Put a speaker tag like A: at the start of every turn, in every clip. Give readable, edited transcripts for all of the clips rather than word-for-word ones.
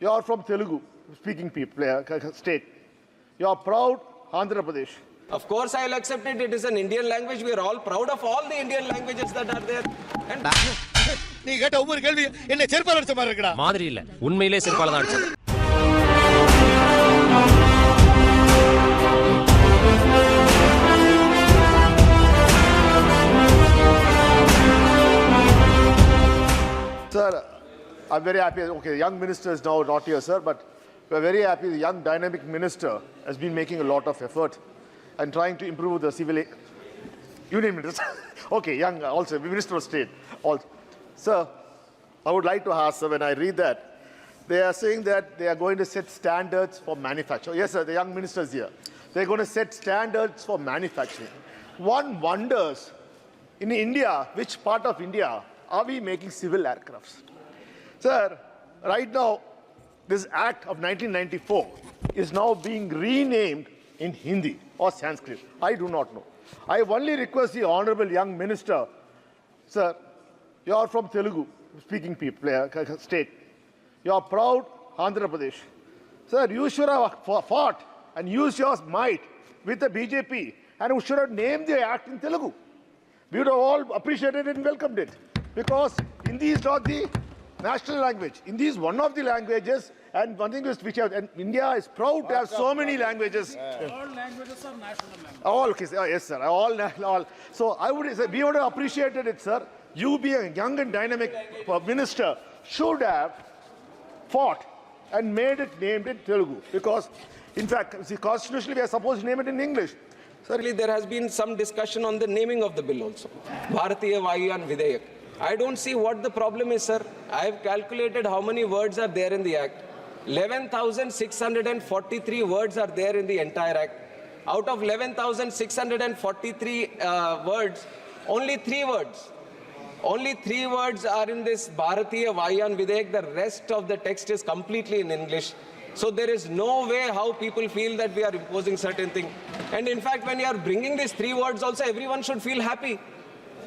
A: You are from Telugu speaking people, state. You are proud Andhra Pradesh.
B: Of course, I'll accept it. It is an Indian language. We are all proud of all the Indian languages that are there. And
C: நீ கேட்ட ஒவ்வொரு கேள்வி என்ன செருப்பால அடிச்ச மாதிரி இருக்குடா.
D: மாதிரி இல்ல, உண்மையிலே செருப்பால தான் அடிச்சது.
A: Sir, I'm very happy. Okay, the young minister is now not here, sir, but we're very happy the young dynamic minister has been making a lot of effort and trying to improve the civil union minister. Okay, young also, minister of state also. Sir, I would like to ask, sir, when I read that, they are saying that they are going to set standards for manufacture. Yes, sir, the young minister is here. They're going to set standards for manufacturing. One wonders, in India, which part of India are we making civil aircrafts? Sir, right now, this act of 1994 is now being renamed in Hindi or Sanskrit. I do not know. I only request the honorable young minister, sir, you are from Telugu speaking people, state. You are proud Andhra Pradesh. Sir, you should have fought and used your might with the BJP and you should have named the act in Telugu. We would have all appreciated it and welcomed it. Because Hindi is not the national language. Hindi is one of the languages, and one thing is and India is proud to have so many languages.
E: All languages are national languages.
A: All, okay, yes, sir. All. So I would say we would have appreciated it, sir. You being a young and dynamic minister should have fought and made it named in Telugu. Because, in fact, see, constitutionally we are supposed to name it in English.
B: certainly there has been some discussion on the naming of the bill also. Bharatiya Vaayuyan Videyak. I don't see what the problem is, sir. I have calculated how many words are there in the Act. 11,643 words are there in the entire Act. Out of 11,643 words, only 3 words are in this Bharatiya Vaayuyan Videyak. The rest of the text is completely in English. So there is no way how people feel that we are imposing certain thing. And in fact, when you are bringing these 3 words also, everyone should feel happy.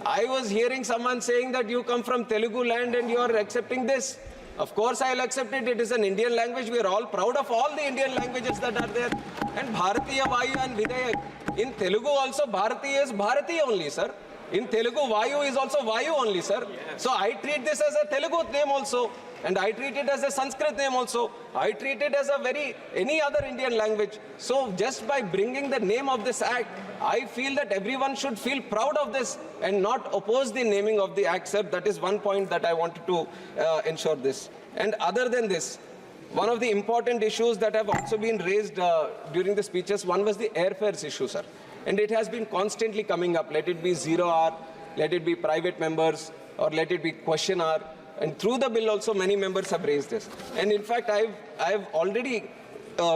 B: I was hearing someone saying that you come from Telugu land and you are accepting this. Of course, I'll accept it. It is an Indian language. We are all proud of all the Indian languages that are there. And Bharatiya Vaayuyan Videyak. In Telugu also, Bharatiya is Bharatiya only, sir. In Telugu, Vayu is also Vayu only, sir. So I treat this as a Telugu name also. And I treat it as a Sanskrit name also. I treat it as any other Indian language. So just by bringing the name of this act, I feel that everyone should feel proud of this and not oppose the naming of the act, sir. That is one point that I wanted to ensure this. And other than this, one of the important issues that have also been raised during the speeches, one was the airfares issue, sir. And it has been constantly coming up. Let it be 0 hour, let it be private members, or let it be question hour. And through the bill also, many members have raised this. And in fact, I've already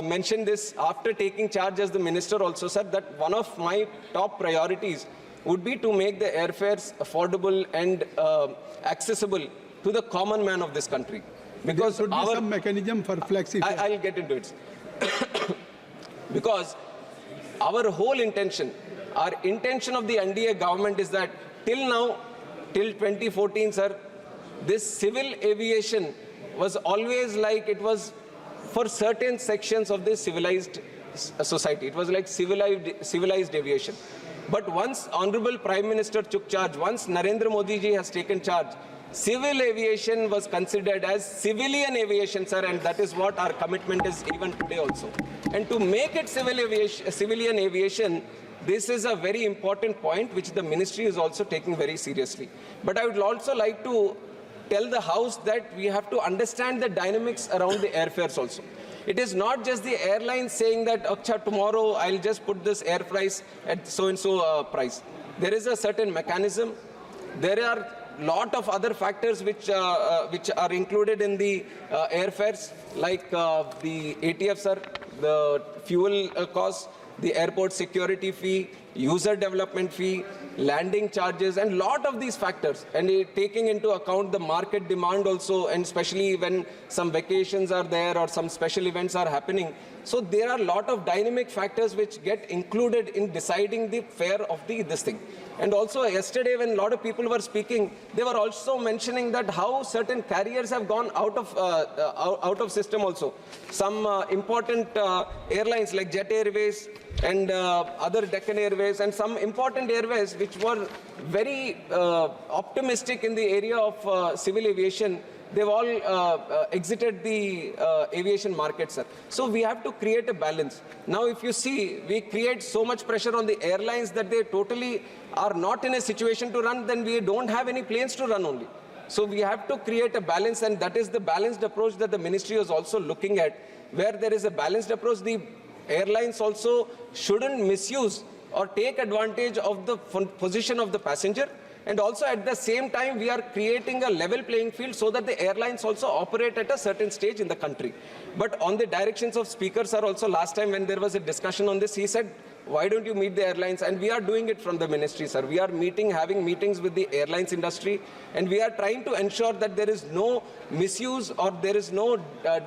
B: mentioned this after taking charge as the minister also, sir, that one of my top priorities would be to make the airfares affordable and accessible to the common man of this country. Because
E: there should be some mechanism for flexibility.
B: I'll get into it. Because our whole intention, our intention of the NDA government is that till now, till 2014, sir, this civil aviation was always like it was for certain sections of this civilized society. It was like civilized aviation. But once Honorable Prime Minister took charge, once Narendra Modi ji has taken charge, civil aviation was considered as civilian aviation, sir, and that is what our commitment is even today also. And to make it civilian aviation, this is a very important point which the ministry is also taking very seriously. But I would also like to tell the House that we have to understand the dynamics around the airfares also. It is not just the airlines saying that, Aksha, tomorrow I'll just put this air price at so-and-so price. There is a certain mechanism. There are lot of other factors which are included in the airfares, like the ATF, sir, the fuel cost, the airport security fee, user development fee, landing charges, and lot of these factors, and taking into account the market demand also, and especially when some vacations are there or some special events are happening. So there are a lot of dynamic factors which get included in deciding the fare of this thing. And also yesterday when a lot of people were speaking, they were also mentioning that how certain carriers have gone out of system also. Some important airlines like Jet Airways and other Deccan Airways and some important airways which were very optimistic in the area of civil aviation, they've all exited the aviation market, sir. So we have to create a balance. Now, if you see, we create so much pressure on the airlines that they totally are not in a situation to run, then we don't have any planes to run only. So we have to create a balance, and that is the balanced approach that the ministry is also looking at. Where there is a balanced approach, the airlines also shouldn't misuse or take advantage of the position of the passenger. And also at the same time, we are creating a level playing field so that the airlines also operate at a certain stage in the country. But on the directions of Speaker Sir also, last time when there was a discussion on this, he said, why don't you meet the airlines? And we are doing it from the ministry, sir. We are having meetings with the airlines industry, and we are trying to ensure that there is no misuse or there is no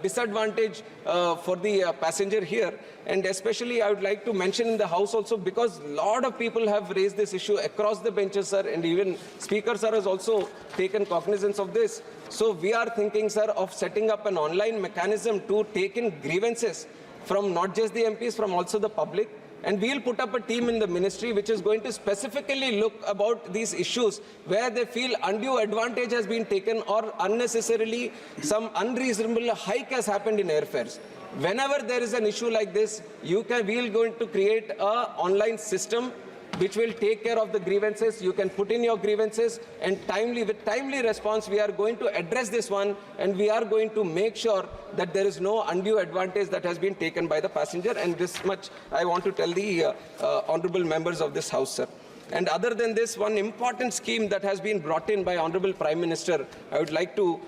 B: disadvantage for the passenger here. And especially I would like to mention in the House also, because a lot of people have raised this issue across the benches, sir, and even Speaker Sir has also taken cognizance of this. So we are thinking, sir, of setting up an online mechanism to take in grievances from not just the MPs, from also the public. And we'll put up a team in the ministry which is going to specifically look about these issues where they feel undue advantage has been taken or unnecessarily some unreasonable hike has happened in airfares. Whenever there is an issue like this, we're going to create an online system which will take care of the grievances. You can put in your grievances, and with timely response, we are going to address this one, and we are going to make sure that there is no undue advantage that has been taken by the passenger. And this much I want to tell the honorable members of this House, sir. And other than this, one important scheme that has been brought in by Honorable Prime Minister, I would like to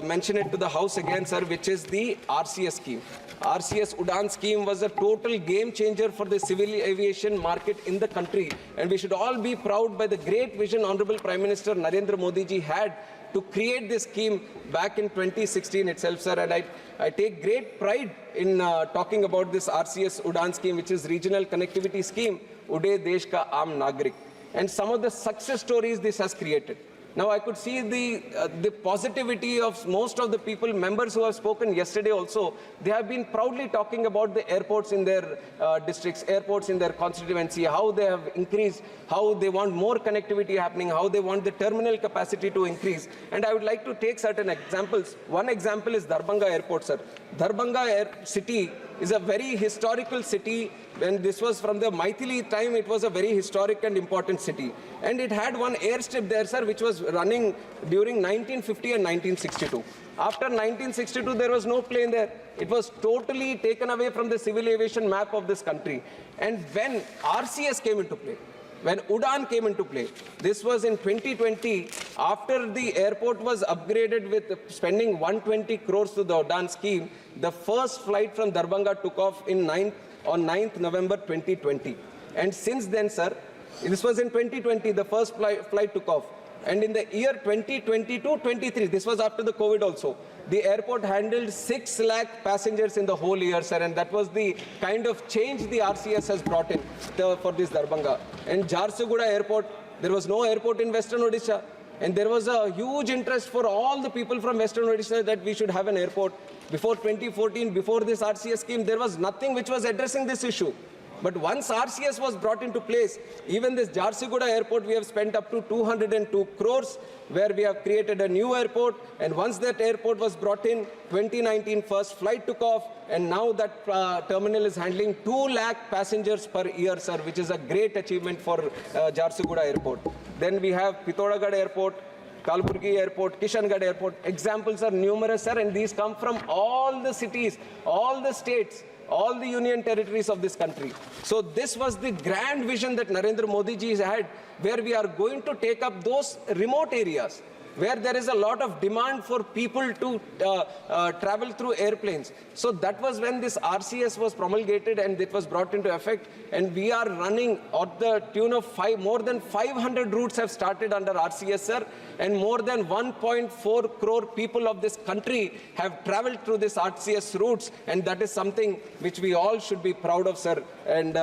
B: mention it to the House again, sir, which is the RCS scheme. RCS-Udan scheme was a total game changer for the civil aviation market in the country. And we should all be proud by the great vision Honorable Prime Minister Narendra Modi ji had to create this scheme back in 2016 itself, sir. And I take great pride in talking about this RCS-Udan scheme, which is Regional Connectivity Scheme, Ude Desh Ka Aam Nagrik. And some of the success stories this has created. Now, I could see the positivity of most of the people, members who have spoken yesterday also. They have been proudly talking about the airports in their districts, airports in their constituency, how they have increased, how they want more connectivity happening, how they want the terminal capacity to increase. And I would like to take certain examples. One example is Darbhanga Airport, sir. Darbhanga city is a very historical city. When this was from the Maithili time, it was a very historic and important city. And it had one airstrip there, sir, which was running during 1950 and 1962. After 1962, there was no plane there. It was totally taken away from the civil aviation map of this country. And when RCS came into play, when Udan came into play, this was in 2020, after the airport was upgraded with spending 120 crores to the Udan scheme, the first flight from Darbhanga took off on 9th November 2020. And since then, sir, this was in 2020, the first flight took off. And in the year 2022-23, this was after the COVID also, the airport handled 6 lakh passengers in the whole year, sir. And that was the kind of change the RCS has brought in for this Darbhanga. And Jharsuguda Airport, there was no airport in Western Odisha. And there was a huge interest for all the people from Western Odisha that we should have an airport. Before 2014, before this RCS scheme, there was nothing which was addressing this issue. But once RCS was brought into place, even this Jharsuguda airport, we have spent up to 202 crores, where we have created a new airport. And once that airport was brought in, 2019 first flight took off, and now that terminal is handling 2 lakh passengers per year, sir, which is a great achievement for Jharsuguda airport. Then we have Pithodgarh airport, Kalburgi airport, Kishangarh airport. Examples are numerous, sir, and these come from all the cities, all the states, all the union territories of this country. So this was the grand vision that Narendra Modi ji had, where we are going to take up those remote areas where there is a lot of demand for people to travel through airplanes. So that was when this RCS was promulgated and it was brought into effect. And we are running at the tune of more than 500 routes have started under RCS, sir. And more than 1.4 crore people of this country have traveled through this RCS routes. And that is something which we all should be proud of, sir. And